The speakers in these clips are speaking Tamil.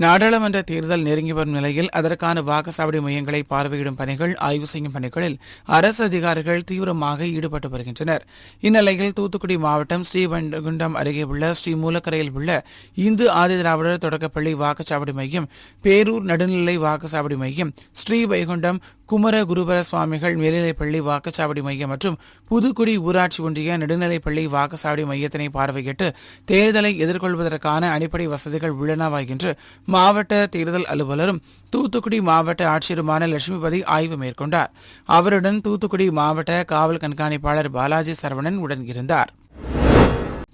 நாடாளுமன்ற தேர்தல் நெருங்கி வரும் நிலையில் அதற்கான வாக்குச்சாவடி மையங்களை பார்வையிடும் பணிகள், ஆய்வு செய்யும் பணிகளில் அரசு அதிகாரிகள் தீவிரமாக ஈடுபட்டு வருகின்றனர். இந்நிலையில் தூத்துக்குடி மாவட்டம் ஸ்ரீவைகுண்டம் அருகே உள்ள ஸ்ரீமூலக்கரையில் உள்ள இந்து ஆதிதிராவிடர் தொடக்கப்பள்ளி வாக்குச்சாவடி மையம், பேரூர் நடுநிலை வாக்குச்சாவடி மையம், ஸ்ரீவைகுண்டம் குமர குருபர சுவாமிகள் மேல்நிலைப்பள்ளி வாக்குச்சாவடி மையம் மற்றும் புதுக்குடி ஊராட்சி ஒன்றிய நடுநிலைப்பள்ளி வாக்குச்சாவடி மையத்தினை பார்வையிட்டு தேர்தலை எதிர்கொள்வதற்கான அடிப்படை வசதிகள் உள்ளனவா என்று மாவட்ட தேர்தல் அலுவலரும் தூத்துக்குடி மாவட்ட ஆட்சியருமான லட்சுமிபதி ஆய்வு மேற்கொண்டார். அவருடன் தூத்துக்குடி மாவட்ட காவல் கண்காணிப்பாளர் பாலாஜி சரவணன் உடன் இருந்தார்.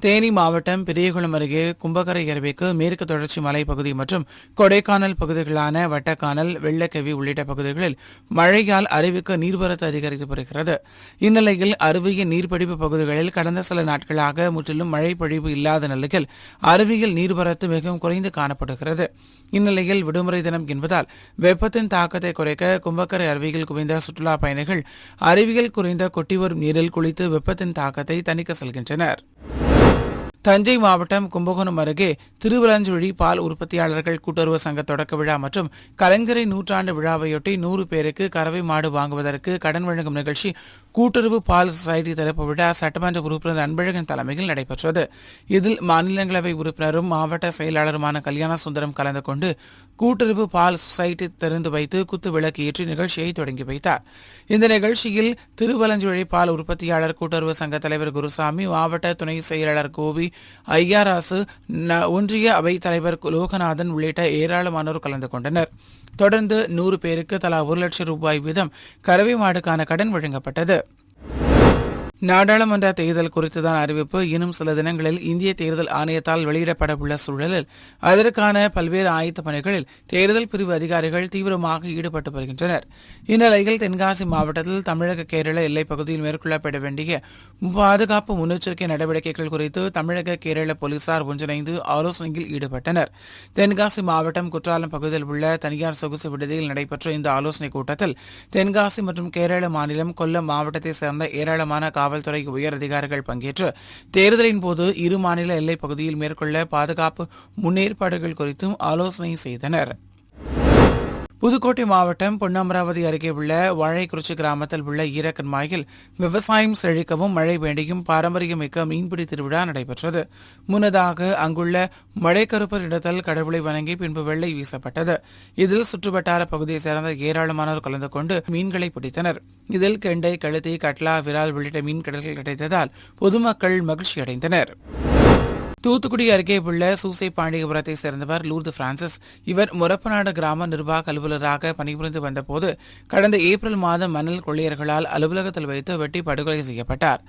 தேனி மாவட்டம் பெரியகுளம் அருகே கும்பகரை அருவிக்கு மேற்கு தொடர்ச்சி மலைப்பகுதி மற்றும் கொடைக்கானல் பகுதிகளான வட்டக்கானல், வெள்ளக்கவி உள்ளிட்ட பகுதிகளில் மழையால் அருவிக்கு நீர்வரத்து அதிகரித்து வருகிறது. இந்நிலையில் அருவியின் நீர்பிடிப்பு பகுதிகளில் கடந்த சில நாட்களாக முற்றிலும் மழை பொழிவு இல்லாத நிலையில் அருவியில் நீர்வரத்து மிகவும் குறைந்து காணப்படுகிறது. இந்நிலையில் விடுமுறை தினம் என்பதால் வெப்பத்தின் தாக்கத்தை குறைக்க கும்பக்கரை அருவியில் குவிந்த சுற்றுலா பயணிகள் அருவியில் குறைந்த கொட்டி வரும் நீரில் குளித்து வெப்பத்தின் தாக்கத்தை தணிக்க செல்கின்றனர். தஞ்சை மாவட்டம் கும்பகோணம் அருகே திருவலஞ்சுழி பால் உற்பத்தியாளர்கள் கூட்டுறவு சங்க தொடக்க விழா மற்றும் கலைஞரை நூற்றாண்டு விழாவையொட்டி 100 பேருக்கு கறவை மாடு வாங்குவதற்கு கடன் வழங்கும் நிகழ்ச்சி கூட்டுறவு பால் சொசைட்டி திறப்பு விழா சட்டமன்ற உறுப்பினர் அன்பழகன் தலைமையில் நடைபெற்றது. இதில் மாநிலங்களவை உறுப்பினரும் மாவட்ட செயலாளருமான கல்யாண சுந்தரம் கலந்து கொண்டு கூட்டுறவு பால் சொசைட்டி திறந்து வைத்து குத்து விளக்கு ஏற்றி நிகழ்ச்சியை தொடங்கி வைத்தார். இந்த நிகழ்ச்சியில் திருவலஞ்சுழி பால் உற்பத்தியாளர் கூட்டுறவு சங்க தலைவர் குருசாமி, மாவட்ட துணை செயலாளர் கோவி, ஐயாராசு, ஒன்றிய அவைத் தலைவர் லோகநாதன் உள்ளிட்ட ஏராளமானோர் கலந்து கொண்டனர். தொடர்ந்து 100 பேருக்கு தலா 1 லட்சம் ரூபாய் வீதம் கறவை மாடுக்கான கடன் வழங்கப்பட்டது. நாடாளுமன்ற தேர்தல் குறித்துதான் அறிவிப்பு இன்னும் சில தினங்களில் இந்திய தேர்தல் ஆணையத்தால் வெளியிடப்பட உள்ள சூழலில் அதற்கான பல்வேறு ஆயத்த பணிகளில் தேர்தல் பிரிவு அதிகாரிகள் தீவிரமாக ஈடுபட்டு வருகின்றனர். இந்நிலையில் தென்காசி மாவட்டத்தில் தமிழக கேரள எல்லைப் பகுதியில் மேற்கொள்ளப்பட வேண்டிய பாதுகாப்பு முன்னெச்சரிக்கை நடவடிக்கைகள் குறித்து தமிழக கேரள போலீசார் ஒன்றிணைந்து ஆலோசனையில் ஈடுபட்டனர். தென்காசி மாவட்டம் குற்றாலம் பகுதியில் உள்ள தனியார் சொகுசு விடுதியில் நடைபெற்ற இந்த ஆலோசனைக் கூட்டத்தில் தென்காசி மற்றும் கேரள மாநிலம் கொல்லம் மாவட்டத்தைச் சேர்ந்த ஏராளமான காவல்துறை உயர் அதிகாரிகள் பங்கேற்று தேர்தலின் போது இரு மாநில எல்லைப் பகுதியில் மேற்கொள்ள பாதுகாப்பு முன்னேற்பாடுகள் குறித்தும் ஆலோசனை செய்தனர். புதுக்கோட்டை மாவட்டம் பொன்னமராவதி அருகே உள்ள வாழைக்குறிச்சி கிராமத்தில் உள்ள ஈரக்கண்மாயில் விவசாயம் செழிக்கவும் மழை வேண்டியும் பாரம்பரியமிக்க மீன்பிடி திருவிழா நடைபெற்றது. முன்னதாக அங்குள்ள மழைக்கருப்பர் இடத்தில் கடவுளை வணங்கி பின்பு வெள்ளை வீசப்பட்டது. இதில் சுற்றுவட்டார பகுதியை சேர்ந்த ஏராளமானோர் கலந்து கொண்டு மீன்களை பிடித்தனர். இதில் கெண்டை, கழுத்தி, கட்லா, விரால் உள்ளிட்ட மீன் கடல்கள் கிடைத்ததால் பொதுமக்கள் மகிழ்ச்சியடைந்தனர். தூத்துக்குடி அருகே உள்ள சூசைபாண்டியபுரத்தை சேர்ந்தவர் லூர்து பிரான்சிஸ். இவர் முரப்பநாடு கிராம நிர்வாக அலுவலராக பணிபுரிந்து வந்தபோது கடந்த ஏப்ரல் மாதம் மணல் கொள்ளையர்களால் அலுவலகத்தில் வைத்து வெட்டி படுகொலை செய்யப்பட்டார்.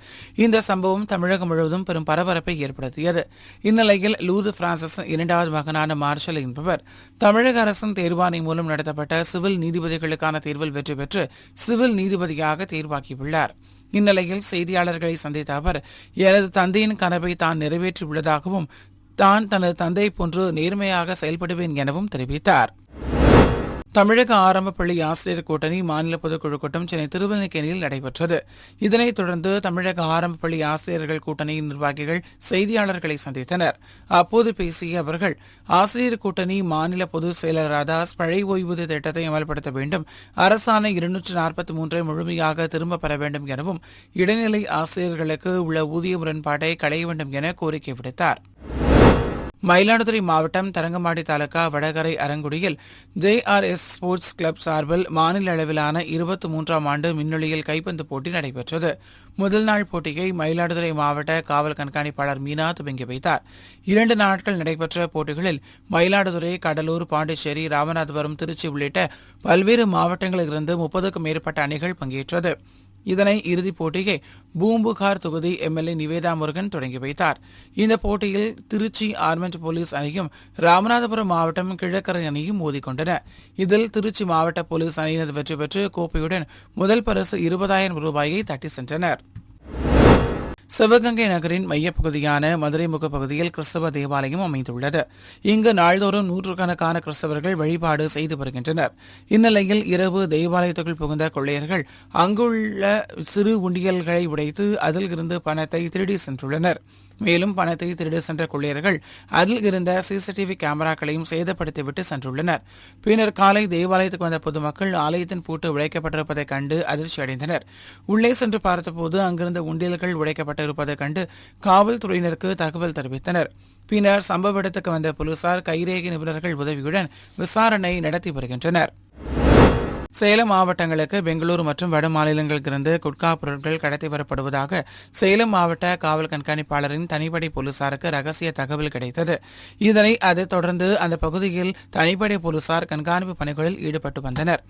இந்த சம்பவம் தமிழகம் முழுவதும் பெரும் பரபரப்பை ஏற்படுத்தியது. இந்நிலையில் லூர்து பிரான்சிஸின் 2வது மகனான மார்ஷல் என்பவர் தமிழக அரசின் தேர்வாணை மூலம் நடத்தப்பட்ட சிவில் நீதிபதிகளுக்கான தேர்வில் வெற்றி பெற்று சிவில் நீதிபதியாக தேர்வாகியுள்ளார். இந்நிலையில் செய்தியாளர்களை சந்தித்த அவர், எனது தந்தையின் கனவை தான் நிறைவேற்றியுள்ளதாகவும் தான் தனது தந்தை போன்று நேர்மையாக செயல்படுவேன் எனவும் தெரிவித்தார். தமிழக ஆரம்ப பள்ளி ஆசிரியர் கூட்டணி மாநில பொதுக்குழு கூட்டம் சென்னை திருவல்லிக்கேணியில் நடைபெற்றது. இதனைத் தொடர்ந்து தமிழக ஆரம்ப பள்ளி ஆசிரியர்கள் கூட்டணியின் நிர்வாகிகள் செய்தியாளர்களை சந்தித்தனர். அப்போது பேசிய அவர்கள், ஆசிரியர் கூட்டணி மாநில பொதுச் செயலர் ராதாஸ் பழைய ஓய்வூதிய திட்டத்தை அமல்படுத்த வேண்டும், அரசாணை 243 முழுமையாக திரும்பப் பெற வேண்டும் எனவும் இடைநிலை ஆசிரியர்களுக்கு உள்ள ஊதிய முரண்பாட்டை களைய வேண்டும் என கோரிக்கை விடுத்தார். மயிலாடுதுறை மாவட்டம் தரங்கம்பாடி தாலுகா வடகரை அரங்குடியில் JRS ஸ்போர்ட்ஸ் கிளப் சார்பில் மாநில அளவிலான 23ஆம் ஆண்டு மின்னொலியில் கைப்பந்து போட்டி நடைபெற்றது. முதல் நாள் போட்டியை மயிலாடுதுறை மாவட்ட காவல் கண்காணிப்பாளர் மீனா துவங்கி வைத்தார். 2 நாட்கள் நடைபெற்ற போட்டிகளில் மயிலாடுதுறை, கடலூர், பாண்டிச்சேரி, ராமநாதபுரம், திருச்சி உள்ளிட்ட பல்வேறு மாவட்டங்களிலிருந்து 30க்கும் மேற்பட்ட அணிகள் பங்கேற்றது. இதனை இறுதிப் போட்டியை பூம்புகார் தொகுதி MLA நிவேதா முருகன் தொடங்கி வைத்தார். இந்த போட்டியில் திருச்சி ஆர்மெண்ட் போலீஸ் அணியும் ராமநாதபுரம் மாவட்டம் கிழக்கரை அணியும் மோதிக்கொண்டன. இதில் திருச்சி மாவட்ட போலீஸ் அணியினர் வெற்றி பெற்று கோப்பையுடன் முதல் பரிசு 20,000 ரூபாயை தட்டி சென்றனர். சிவகங்கை நகரின் மையப்பகுதியான மதுரை முகப்பகுதியில் கிறிஸ்தவ தேவாலயம் அமைந்துள்ளது. இங்கு நாள்தோறும் நூற்றுக்கணக்கான கிறிஸ்தவர்கள் வழிபாடு செய்து வருகின்றனர். இந்நிலையில் இரவு தேவாலயத்துக்குள் புகுந்த கொள்ளையர்கள் அங்குள்ள சிறு உண்டியல்களை உடைத்து அதில் இருந்து பணத்தை திருடி சென்றுள்ளனர். மேலும் பணத்தை திருடி சென்ற கொள்ளையர்கள் அதில் இருந்த சிசிடிவி கேமராக்களையும் சேதப்படுத்திவிட்டு சென்றுள்ளனர். பின்னர் காலை தேவாலயத்துக்கு வந்த பொதுமக்கள் ஆலயத்தின் பூட்டு உடைக்கப்பட்டிருப்பதைக் கண்டு அதிர்ச்சி அடைந்தனர். உள்ளே சென்று பார்த்தபோது அங்கிருந்த உண்டியல்கள் உடைக்கப்பட்டிருப்பதைக் கண்டு காவல்துறையினருக்கு தகவல் தெரிவித்தனர். பின்னர் சம்பவ இடத்துக்கு வந்த போலீசார் கைரேகை நிபுணர்கள் உதவியுடன் விசாரணை நடத்தி வருகின்றனர். சேலம் மாவட்டங்களுக்கு பெங்களூரு மற்றும் வட மாநிலங்களிலிருந்து குட்கா பொருட்கள் கடத்தி வரப்படுவதாக சேலம் மாவட்ட காவல் கண்காணிப்பாளரின் தனிப்படை போலீசாருக்கு ரகசிய தகவல் கிடைத்தது. இதனை அதைத் தொடர்ந்து அந்த பகுதியில் தனிப்படை போலீசார் கண்காணிப்பு பணிகளில் ஈடுபட்டு வந்தனர்.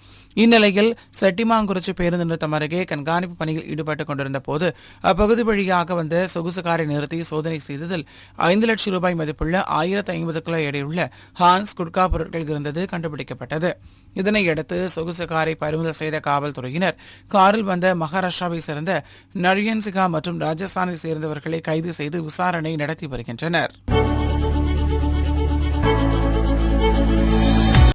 இந்நிலையில் செட்டிமாங்குறிச்சி பேருந்து நிறுத்தம் அருகே கண்காணிப்பு பணியில் ஈடுபட்டுக் கொண்டிருந்த போது அப்பகுதி வழியாக வந்த சொகுசு காரை நிறுத்தி சோதனை செய்ததில் 5 லட்சம் ரூபாய் மதிப்புள்ள 1050 கிலோ எடையுள்ள ஹான்ஸ் குட்கா பொருட்கள் இருந்தது கண்டுபிடிக்கப்பட்டது. இதனையடுத்து சொகுசு காரை பறிமுதல் செய்த காவல்துறையினர் காரில் வந்த மகாராஷ்டிராவை சேர்ந்த நரியன்சிகா மற்றும் ராஜஸ்தானை சேர்ந்தவர்களை கைது செய்து விசாரணை நடத்தி வருகின்றனர்.